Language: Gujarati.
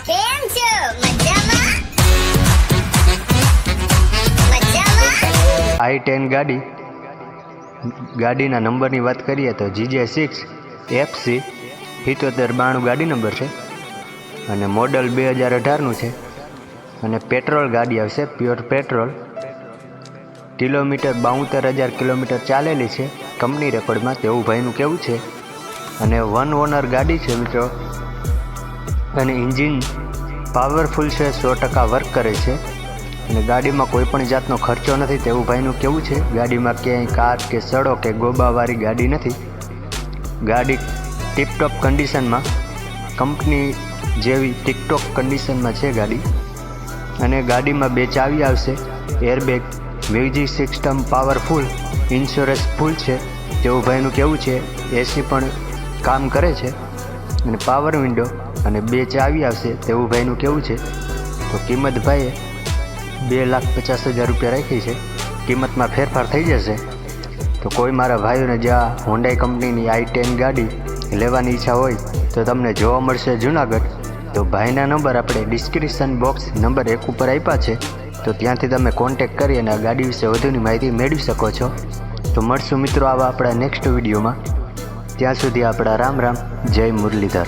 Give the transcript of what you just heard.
કેમ છો? મજામાં? મજામાં? i10 ગાડીના નંબરની વાત કરીએ તો GJ6 FC 7792 ગાડી નંબર છે અને મોડલ 2018નું છે અને પેટ્રોલ ગાડી આવશે, પ્યોર પેટ્રોલ. કિલોમીટર 72,000 કિલોમીટર ચાલેલી છે કંપની રેકોર્ડમાં, તેવું ભાઈનું કહેવું છે. અને વન ઓનર ગાડી છે મિત્રો, અને એન્જિન પાવરફુલ છે, 100% વર્ક કરે છે અને ગાડીમાં કોઈ પણ જાતનો ખર્ચો નથી તેવું ભાઈનું કહેવું છે. ગાડીમાં ક્યાંય કાચ કે સડો કે ગોબાવાળી ગાડી નથી. ગાડી ટીપટોપ કન્ડિશનમાં, કંપની જેવી ટીકટોક કન્ડિશનમાં છે ગાડી. અને ગાડીમાં 2 ચાવી આવશે, airbag, music system powerful, insurance full છે તેવું ભાઈનું કહેવું છે. એસી પણ કામ કરે છે અને પાવર વિન્ડો અને 2 ચાવી આવશે તેવું ભાઈનું કહેવું છે. તો કિંમત ભાઈએ 2,50,000 રૂપિયા રાખી છે. કિંમતમાં ફેરફાર થઈ જશે. તો કોઈ મારા ભાઈઓને જ્યાં હોન્ડાઈ કંપનીની i10 ગાડી લેવાની ઈચ્છા હોય તો તમને જોવા મળશે જુનાગઢ. તો ભાઈના નંબર આપણે ડિસ્ક્રિપ્શન બોક્સ નંબર 1 ઉપર આપ્યા છે, તો ત્યાંથી તમે કોન્ટેક કરી અને આ ગાડી વિશે વધુની માહિતી મેળવી શકો છો. તો મળશું મિત્રો આવા આપણા નેક્સ્ટ વિડીયોમાં. ત્યાં સુધી આપણા રામ રામ, જય મુરલીધર.